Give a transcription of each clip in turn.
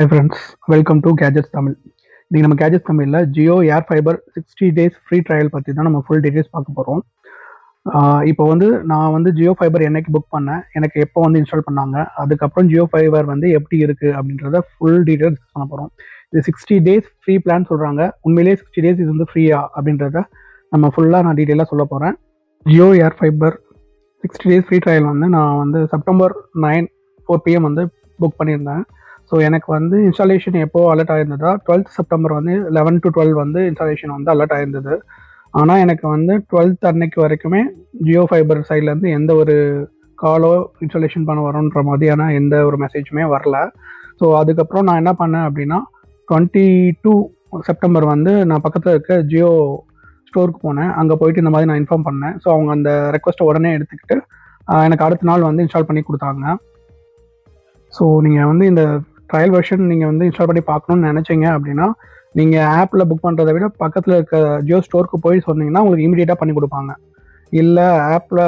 Hi friends, welcome to Gadgets Tamil. இன்னைக்கு நம்ம Gadgets தமிழ்ல Jio Air Fiber 60 days free trial பற்றி தான் நம்ம ஃபுல் டீட்டெயில்ஸ் பார்க்க போகிறோம். இப்போ நான் ஜியோ ஃபைபர் என்னைக்கு புக் பண்ணேன், எனக்கு எப்போ இன்ஸ்டால் பண்ணாங்க, அதுக்கப்புறம் ஜியோ ஃபைபர் எப்படி இருக்குது அப்படின்றத ஃபுல் டீட்டெயில்ஸ் பண்ண போகிறோம். இது 60 days ஃப்ரீ பிளான் சொல்கிறாங்க. உண்மையிலேயே 60 days இது ஃப்ரீயா அப்படின்றத நான் ஃபுல்லாக டீட்டெயிலாக சொல்ல போகிறேன். Jio Air Fiber 60 days free trial நான் செப்டம்பர் 9 4 PM புக் பண்ணியிருந்தேன். ஸோ எனக்கு இன்ஸ்டாலேஷன் எப்போ அலர்ட் ஆயிருந்ததா 12th September 11 to 12 installation alert ஆயிருந்தது. ஆனால் எனக்கு 12th அன்னைக்கு வரைக்குமே ஜியோ ஃபைபர் சைட்லேருந்து எந்த ஒரு காலோ இன்ஸ்டாலேஷன் பண்ண வரோன்ற மாதிரியான எந்த ஒரு மெசேஜுமே வரல. ஸோ அதுக்கப்புறம் நான் என்ன பண்ணேன் அப்படின்னா 22 செப்டம்பர் நான் பக்கத்தில் இருக்க ஜியோ ஸ்டோருக்கு போனேன். அங்கே போயிட்டு இந்த மாதிரி நான் இன்ஃபார்ம் பண்ணேன். ஸோ அவங்க அந்த ரெக்வஸ்ட்டை உடனே எடுத்துக்கிட்டு எனக்கு அடுத்த நாள் இன்ஸ்டால் பண்ணி கொடுத்தாங்க. ஸோ நீங்கள் இந்த ட்ரையல் வெர்ஷன் நீங்கள் இன்ஸ்டால் பண்ணி பார்க்கணுன்னு நினச்சிங்க அப்படின்னா நீங்கள் ஆப்பில் புக் பண்ணுறதை விட பக்கத்தில் இருக்க ஜியோ ஸ்டோருக்கு போய் சொன்னீங்கன்னா உங்களுக்கு இமீடியட்டாக பண்ணி கொடுப்பாங்க. இல்லை ஆப்பில்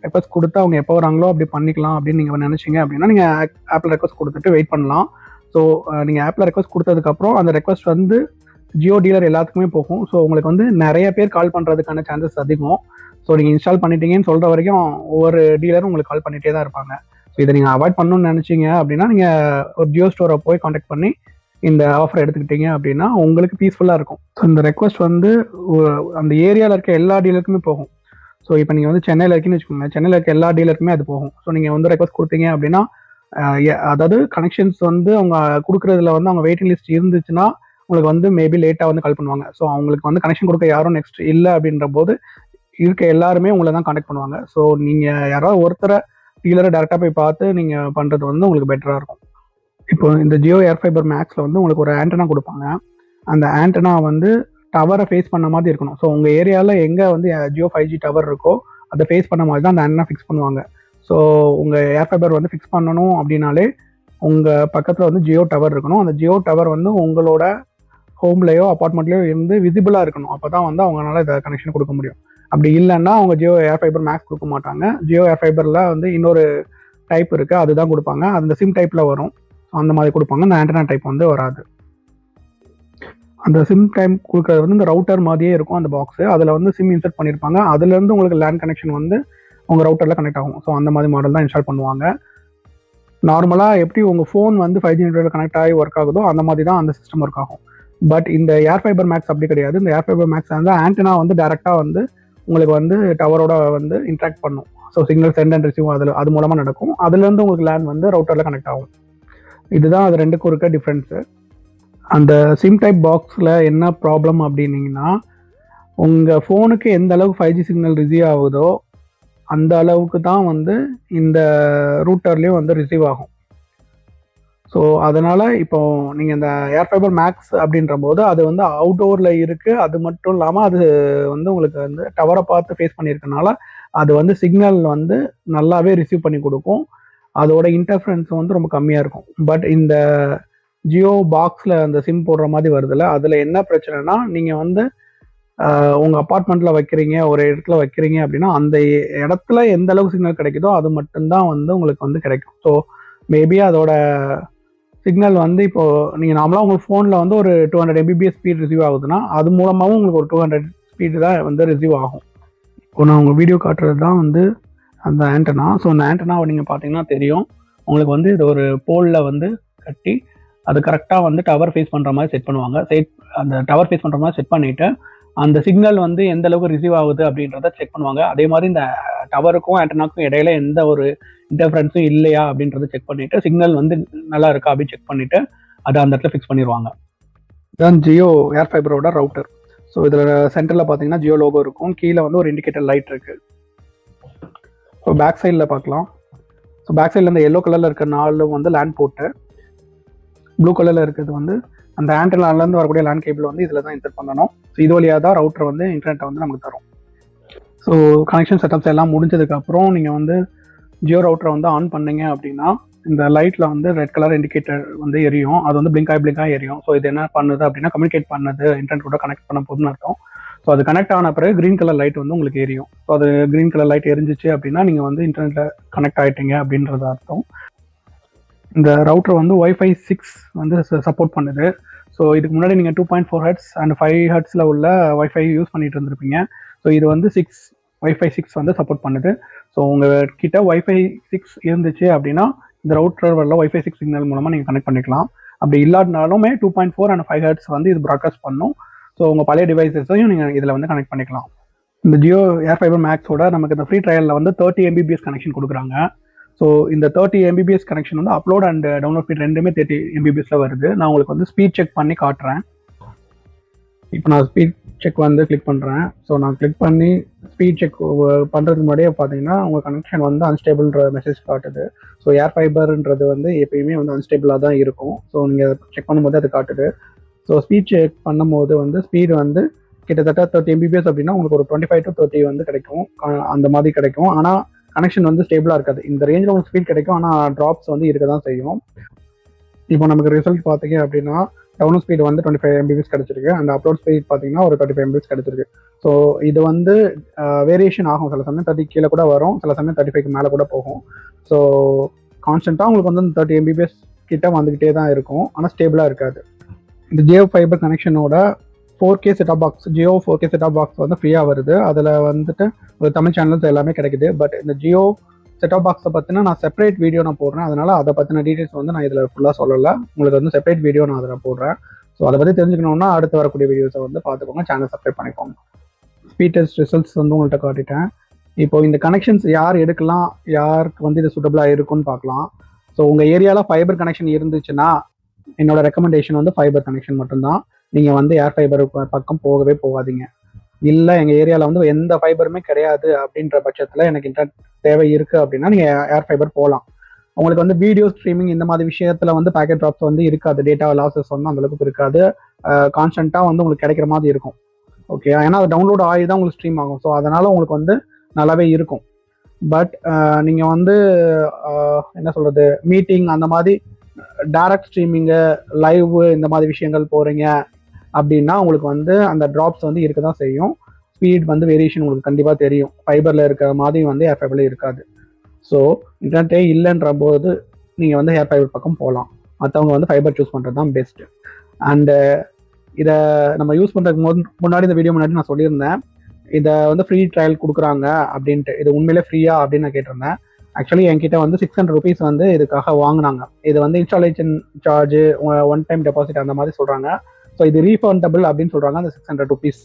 ரெக்வஸ்ட் கொடுத்து அவங்க எப்போ வராங்களோ அப்படி பண்ணிக்கலாம் அப்படின்னு நீங்கள் நினச்சிங்க அப்படின்னா நீங்கள் ஆப்பில் ரெக்வஸ்ட் கொடுத்துட்டு வெயிட் பண்ணலாம். ஸோ நீங்கள் ஆப்பில் ரெக்வஸ்ட் கொடுத்ததுக்கப்புறம் அந்த ரெக்வஸ்ட் ஜியோ டீலர் எல்லாத்துக்குமே போகும். ஸோ உங்களுக்கு நிறைய பேர் கால் பண்ணுறதுக்கான சான்சஸ் அதிகம். ஸோ நீங்கள் இன்ஸ்டால் பண்ணிட்டீங்கன்னு சொல்கிற வரைக்கும் ஒவ்வொரு டீலரும் உங்களுக்கு கால் பண்ணிகிட்டே தான் இருப்பாங்க. ஸோ இதை நீங்கள் அவாய்ட் பண்ணணும்னு நினச்சிங்க அப்படின்னா நீங்கள் ஒரு ஜியோ ஸ்டோரை போய் காண்டாக்ட் பண்ணி இந்த ஆஃபர் எடுத்துக்கிட்டீங்க அப்படின்னா உங்களுக்கு பீஸ்ஃபுல்லாக இருக்கும். ஸோ இந்த ரெக்வஸ்ட் அந்த ஏரியாவில் இருக்க எல்லா டீலருக்குமே போகும். ஸோ இப்போ நீங்கள் சென்னையில் இருக்கீங்கன்னு வச்சுக்கோங்க, சென்னையில் இருக்க எல்லா டீலருக்குமே அது போகும். ஸோ நீங்கள் ரெக்வஸ்ட் கொடுத்தீங்க அப்படின்னா அதாவது கனெக்ஷன்ஸ் அவங்க கொடுக்குறதுல அவங்க வெயிட்டிங் லிஸ்ட் இருந்துச்சுன்னா உங்களுக்கு மேபி லேட்டாக கால் பண்ணுவாங்க. ஸோ அவங்களுக்கு கனெக்ஷன் கொடுக்க யாரும் நெக்ஸ்ட் இல்லை அப்படின்ற போது இருக்க எல்லாருமே உங்களை தான் காண்டாக்ட் பண்ணுவாங்க. ஸோ நீங்கள் யாராவது ஒருத்தரை டீலரை டேரெக்டாக போய் பார்த்து நீங்கள் பண்ணுறது உங்களுக்கு பெட்டராக இருக்கும். இப்போ இந்த ஜியோ ஏர் ஃபைபர் மேக்ஸில் உங்களுக்கு ஒரு ஆண்டனா கொடுப்பாங்க. அந்த ஆண்டனா டவரை ஃபேஸ் பண்ண மாதிரி இருக்கணும். ஸோ உங்கள் ஏரியாவில் எங்கே ஜியோ 5G டவர் இருக்கோ அதை ஃபேஸ் பண்ண மாதிரி தான் அந்த ஆண்டனா ஃபிக்ஸ் பண்ணுவாங்க. ஸோ உங்கள் ஏர் ஃபைபர் ஃபிக்ஸ் பண்ணணும் அப்படின்னாலே உங்கள் பக்கத்தில் ஜியோ டவர் இருக்கணும். அந்த ஜியோ டவர் உங்களோட ஹோம்லேயோ அப்பார்ட்மெண்ட்லேயோ இருந்து விசிபிளாக இருக்கணும். அப்போ தான் அவங்களால இதை கனெக்ஷன் கொடுக்க முடியும். அப்படி இல்லைன்னா அவங்க ஜியோ ஏர் ஃபைபர் மேக்ஸ் கொடுக்க மாட்டாங்க. ஜியோ ஏர் ஃபைபரில் இன்னொரு டைப் இருக்குது, அதுதான் கொடுப்பாங்க. அந்த சிம் டைப்பில் வரும். அந்த மாதிரி கொடுப்பாங்க. அந்த ஆண்டனா டைப் வராது. அந்த சிம் டைப் கொடுக்குறது இந்த ரவுட்டர் மாதிரியே இருக்கும் அந்த பாக்ஸு. அதில் சிம் இன்சர்ட் பண்ணியிருப்பாங்க. அதுலேருந்து உங்களுக்கு லேண்ட் கனெக்ஷன் உங்கள் ரவுட்டரில் கனெக்ட் ஆகும். ஸோ அந்த மாதிரி மாடல் தான் இன்ஸ்டால் பண்ணுவாங்க. நார்மலாக எப்படி உங்கள் ஃபோன் 5G நெட்வொர்க்கில் கனெக்ட் ஆகி ஒர்க் ஆகுதோ அந்த மாதிரி தான் அந்த சிஸ்டம் ஒர்க் ஆகும். பட் இந்த ஏர் ஃபைபர் மேக்ஸ் அப்படி கிடையாது. இந்த ஏர் ஃபைபர் மேக்ஸ் ஆண்டனா டேரெக்டாக உங்களுக்கு டவரோட இன்ட்ராக்ட் பண்ணும். So signal send and receive அது மூலமாக நடக்கும். அதுலேருந்து உங்களுக்கு லேண்ட் ரவுட்டரில் கனெக்ட் ஆகும். இதுதான் அது ரெண்டுக்கும் இருக்க டிஃப்ரென்ஸு. அந்த சிம் டைப் பாக்ஸில் என்ன ப்ராப்ளம் அப்படின்னீங்கன்னா உங்கள் ஃபோனுக்கு எந்த அளவுக்கு 5G சிக்னல் ரிசீவ் ஆகுதோ அந்த அளவுக்கு தான் இந்த ரூட்டர்லேயும் ரிசீவ் ஆகும். ஸோ அதனால் இப்போ நீங்கள் இந்த ஏர் ஃபைபர் மேக்ஸ் அப்படின்ற போது அது அவுட்டோரில் இருக்குது. அது மட்டும் இல்லாமல் அது உங்களுக்கு டவரை பார்த்து ஃபேஸ் பண்ணியிருக்கனால அது சிக்னல் நல்லாவே ரிசீவ் பண்ணி கொடுக்கும். அதோட இன்டர்ஃபரன்ஸ் ரொம்ப கம்மியாக இருக்கும். பட் இந்த ஜியோ பாக்ஸில் அந்த சிம் போடுற மாதிரி வருதுல்ல, அதில் என்ன பிரச்சனைனா நீங்கள் உங்கள் அப்பார்ட்மெண்ட்டில் வைக்கிறீங்க, ஒரு இடத்துல வைக்கிறீங்க அப்படின்னா அந்த இடத்துல எந்த அளவுக்கு சிக்னல் கிடைக்குதோ அது மட்டும்தான் உங்களுக்கு கிடைக்கும். ஸோ மேபி அதோட சிக்னல் இப்போ நீங்கள் நார்மலாக உங்களுக்கு ஃபோனில் ஒரு 200 Mbps ஸ்பீட் ரிசீவ் ஆகுதுன்னா அது மூலமாகவும் உங்களுக்கு ஒரு 200 ஸ்பீடு தான் ரிசீவ் ஆகும். இப்போ நான் உங்கள் வீடியோ காட்டுறது தான் அந்த ஆண்டனா. ஸோ அந்த ஆண்டனாவை நீங்கள் பார்த்தீங்கன்னா தெரியும். உங்களுக்கு இது ஒரு போலில் கட்டி அது கரெக்டாக டவர் ஃபேஸ் பண்ணுற மாதிரி செட் பண்ணுவாங்க. அந்த டவர் ஃபேஸ் பண்ணுற மாதிரி செட் பண்ணிவிட்டு அந்த சிக்னல் எந்த அளவுக்கு ரிசீவ் ஆகுது அப்படின்றத செக் பண்ணுவாங்க. அதே மாதிரி இந்த டவருக்கும் ஆண்டனாக்கும் இடையில எந்த ஒரு இன்டர்ஃபரன்ஸும் இல்லையா அப்படின்றத செக் பண்ணிவிட்டு சிக்னல் நல்லா இருக்கா அப்படின்னு செக் பண்ணிவிட்டு அதை அந்த இடத்துல ஃபிக்ஸ் பண்ணிடுவாங்க. இதுதான் ஜியோ ஏர் ஃபைபரோட ரவுட்டர். ஸோ இதில் சென்டரில் பார்த்தீங்கன்னா ஜியோ லோகோ இருக்கும். கீழே ஒரு இண்டிகேட்டர் லைட் இருக்குது. ஸோ பேக் சைடில் பார்க்கலாம். ஸோ பேக் சைடில் இந்த எல்லோ கலரில் இருக்க 4 லேண்ட் போட்டு, ப்ளூ கலரில் இருக்கிறது அந்த ஆண்டனாலேருந்து வரக்கூடிய லேண்ட் கேபிள் இதில் தான் இன்சர்ட் பண்ணணும். ஸோ இது வழியாக தான் ரவுட்டர் இன்டர்நெட்டை நமக்கு தரும். ஸோ கனெக்ஷன் செட்டப்ஸ் எல்லாம் முடிஞ்சதுக்கப்புறம் நீங்கள் ஜியோ ரவுட்டரை ஆன் பண்ணீங்க அப்படின்னா இந்த லைட்டில் ரெட் கலர் இண்டிகேட்டர் எரியும். அது பிளிங்காக எரியும். ஸோ இது என்ன பண்ணுது அப்படின்னா கம்யூனிகேட் பண்ணுது, இன்டர்நெட்டோட கனெக்ட் பண்ண போதுன்னு அர்த்தம். ஸோ அது கனெக்ட் ஆன பிறகு க்ரீன் கலர் லைட் உங்களுக்கு எரியும். ஸோ அது க்ரீன் கலர் லைட் எரிஞ்சிச்சு அப்படின்னா நீங்கள் இன்டர்நெட்டில் கனெக்ட் ஆகிட்டீங்க அப்படின்றது அர்த்தம். இந்த ரவுட்டர் வந்து Wi-Fi 6 வந்து சப்போர்ட் பண்ணுது. ஸோ இதுக்கு முன்னாடி நீங்கள் 2.4 ஹெர்ட்ஸ் அண்ட் 5 ஹெர்ட்ஸில் உள்ள Wi-Fi யூஸ் பண்ணிட்டு இருந்திருப்பீங்க. ஸோ இது வந்து Wi-Fi 6 வந்து சப்போர்ட் பண்ணுது. ஸோ உங்கள் கிட்ட Wi-Fi 6 இருந்துச்சு அப்படின்னா இந்த ரவுட்டர் வரல Wi-Fi 6 சிக்னல் மூலமாக நீங்கள் கனெக்ட் பண்ணிக்கலாம். அப்படி இல்லாட்டினாலுமே 2.4 அண்ட் 5 ஹெர்ட்ஸ் வந்து இது ப்ராட்காஸ்ட் பண்ணும். ஸோ உங்கள் பழைய டிவைசஸையும் நீங்கள் இதில் வந்து கனெக்ட் பண்ணிக்கலாம். இந்த ஜியோ ஏர் ஃபைபர் மேக்ஸோட நமக்கு இந்த ஃப்ரீ ட்ரையலில் வந்து 30 Mbps கனெக்ஷன் கொடுக்குறாங்க. ஸோ இந்த 30 Mbps கனெக்ஷன் வந்து அப்லோட் அண்ட் டவுன்லோட் ஸ்பீட் ரெண்டுமே 30 Mbpsல வருது. நான் உங்களுக்கு வந்து ஸ்பீட் செக் பண்ணி காட்டுறேன். இப்போ நான் ஸ்பீட் செக் வந்து கிளிக் பண்ணுறேன். ஸோ நான் கிளிக் பண்ணி ஸ்பீட் செக் பண்ணுறதுக்கு முன்னாடியே பார்த்தீங்கன்னா உங்கள் கனெக்ஷன் வந்து அன்ஸ்டேபிள்ன்ற மெசேஜ் காட்டுது. ஸோ ஏர் ஃபைபர்ன்றது வந்து எப்பயுமே வந்து அன்ஸ்டேபிளாக தான் இருக்கும். ஸோ நீங்கள் செக் பண்ணும்போது அது காட்டுது. ஸோ ஸ்பீட் செக் பண்ணும்போது வந்து ஸ்பீடு வந்து கிட்டத்தட்ட 30 Mbps அப்படின்னா உங்களுக்கு ஒரு 25 to 30 வந்து கிடைக்கும். அந்த மாதிரி கிடைக்கும். ஆனால் கனெக்ஷன் வந்து ஸ்டேபிளாக இருக்காது. இந்த ரேஞ்சில் உங்களுக்கு ஸ்பீட் கிடைக்கும், ஆனால் ட்ராப்ஸ் வந்து இருக்க தான் செய்யும். இப்போ நமக்கு ரிசல்ட் பார்த்தீங்க அப்படின்னா டவுன்லோட் ஸ்பீட் வந்து 25 Mbps கிடைச்சிருக்கு. அந்த அப்லோட் ஸ்பீட் பார்த்தீங்கன்னா ஒரு 35 Mbps கிடைச்சிருக்கு. ஸோ இது வந்து வேரியேஷன் ஆகும். சில சமயம் 30 கீழே கூட வரும், சில சமயம் 35க்கு மேலே கூட போகும். ஸோ கான்ஸ்டண்ட்டாக உங்களுக்கு வந்து 30 Mbps கிட்ட வந்துக்கிட்டே தான் இருக்கும், ஆனால் ஸ்டேபிளாக இருக்காது. இந்த ஜியோ ஃபைபர் கனெக்ஷனோட 4K set top box, Jio 4K set top box வந்து ஃப்ரீயாக வருது. அதில் வந்துட்டு ஒரு தமிழ் சேனல்ஸ் எல்லாமே கிடைக்குது. பட் இந்த ஜியோ செட்டாப் பாக்ஸை பற்றினா நான் செப்பரேட் வீடியோ நான் போடுறேன். அதனால் அதை பற்றின டீட்டெயில்ஸ் வந்து நான் இதில் ஃபுல்லாக சொல்லலை. உங்களுக்கு வந்து செப்பரேட் வீடியோ நான் அதில் போடுறேன். ஸோ அதை பற்றி தெரிஞ்சுக்கணுன்னா அடுத்து வரக்கூடிய வீடியோஸை வந்து பார்த்துக்கோங்க, சேனல் சப்ஸ்கிரைப் பண்ணிக்கோங்க. ஸ்பீட் டெஸ்ட் ரிசல்ட்ஸ் வந்து உங்கள்கிட்ட காட்டிட்டேன். இப்போ இந்த கனெக்ஷன்ஸ் யார் எடுக்கலாம், யாருக்கு வந்து இது சூட்டபிளாக இருக்குன்னு பார்க்கலாம். ஸோ உங்கள் ஏரியாவில் ஃபைபர் கனெக்ஷன் இருந்துச்சுன்னா என்னோட ரெக்கமெண்டேஷன் வந்து ஃபைபர் கனெக்ஷன் மட்டும்தான். நீங்கள் வந்து ஏர் ஃபைபர் பக்கம் போகவே போகாதீங்க. இல்லை எங்கள் ஏரியாவில் வந்து எந்த ஃபைபருமே கிடையாது அப்படின்ற பட்சத்தில் எனக்கு இன்டர்நெட் தேவை இருக்குது அப்படின்னா நீங்கள் ஏர் ஃபைபர் போகலாம். உங்களுக்கு வந்து வீடியோ ஸ்ட்ரீமிங் இந்த மாதிரி விஷயத்தில் வந்து பேக்கெட் ட்ராப்ஸ் வந்து இருக்காது, டேட்டா லாஸஸ் வந்து அந்தளவுக்கு இருக்காது. கான்ஸ்டண்ட்டாக வந்து உங்களுக்கு கிடைக்கிற மாதிரி இருக்கும். ஓகே, ஏன்னா அது டவுன்லோட் ஆகி தான் உங்களுக்கு ஸ்ட்ரீம் ஆகும். ஸோ அதனால் உங்களுக்கு வந்து நல்லாவே இருக்கும். பட் நீங்கள் வந்து என்ன சொல்கிறது, மீட்டிங் அந்த மாதிரி டைரக்ட் ஸ்ட்ரீமிங்கு, லைவ் இந்த மாதிரி விஷயங்கள் போகிறீங்க அப்படின்னா உங்களுக்கு வந்து அந்த ட்ராப்ஸ் வந்து இருக்க தான் செய்யும். ஸ்பீட் வந்து வேரியேஷன் உங்களுக்கு கண்டிப்பாக தெரியும். ஃபைபரில் இருக்கிற மாதிரி வந்து ஏர் ஃபைபரில் இருக்காது. ஸோ இன்டர்நெட்டே இல்லைன்ற போது நீங்கள் வந்து ஏர் ஃபைபர் பக்கம் போகலாம். மற்றவங்க வந்து ஃபைபர் சூஸ் பண்ணுறது தான் பெஸ்ட். அண்டு இதை நம்ம யூஸ் பண்ணுறதுக்கு முன்னாடி இந்த வீடியோ முன்னாடி நான் சொல்லியிருந்தேன், இதை வந்து ஃப்ரீ ட்ரையல் கொடுக்குறாங்க அப்படின்ட்டு. இது உண்மையிலே ஃப்ரீயா அப்படின்னு நான் கேட்டிருந்தேன். ஆக்சுவலி என்கிட்ட வந்து 600 rupees வந்து இதுக்காக வாங்கினாங்க. இது வந்து installation charge, one time deposit அந்த மாதிரி சொல்கிறாங்க. ஸோ இது ரீஃபண்டபிள் அப்படின்னு சொல்கிறாங்க, அந்த 600 rupees.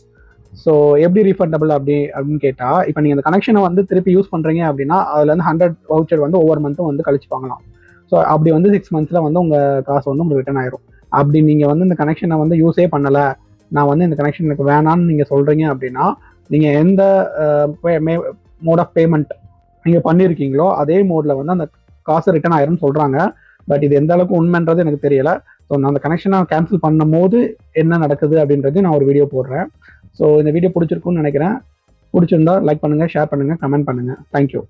ஸோ எப்படி ரீஃபண்டபிள் அப்படின்னு கேட்டால், இப்போ நீங்கள் அந்த கனெக்ஷனை வந்து திருப்பி யூஸ் பண்ணுறீங்க அப்படின்னா அதில் வந்து 100 வவுச்சர் வந்து ஒவ்வொரு மந்த்தும் வந்து கழிச்சு வாங்கலாம். ஸோ அப்படி வந்து 6 months வந்து உங்கள் காசு வந்து உங்களுக்கு ரிட்டர்ன் ஆயிரும். அப்படி நீங்கள் வந்து இந்த கனெக்ஷனை வந்து யூஸே பண்ணலை, நான் வந்து இந்த கனெக்ஷன் எனக்கு வேணான்னு நீங்கள் சொல்கிறீங்க அப்படின்னா நீங்கள் எந்த மோட் ஆஃப் பேமெண்ட் நீங்கள் பண்ணியிருக்கீங்களோ அதே மோடில் வந்து அந்த காசு ரிட்டர்ன் ஆயிரும்னு சொல்கிறாங்க. பட் இது எந்த அளவுக்கு உண்மைன்றது எனக்கு தெரியலை. ஸோ நான் அந்த கனெக்ஷனை கேன்சல் பண்ணும் போது என்ன நடக்குது அப்படின்றது நான் ஒரு வீடியோ போடுறேன். ஸோ இந்த வீடியோ பிடிச்சிருக்குன்னு நினைக்கிறேன். பிடிச்சிருந்தா லைக் பண்ணுங்கள், ஷேர் பண்ணுங்கள், கமெண்ட் பண்ணுங்கள். தேங்க்யூ.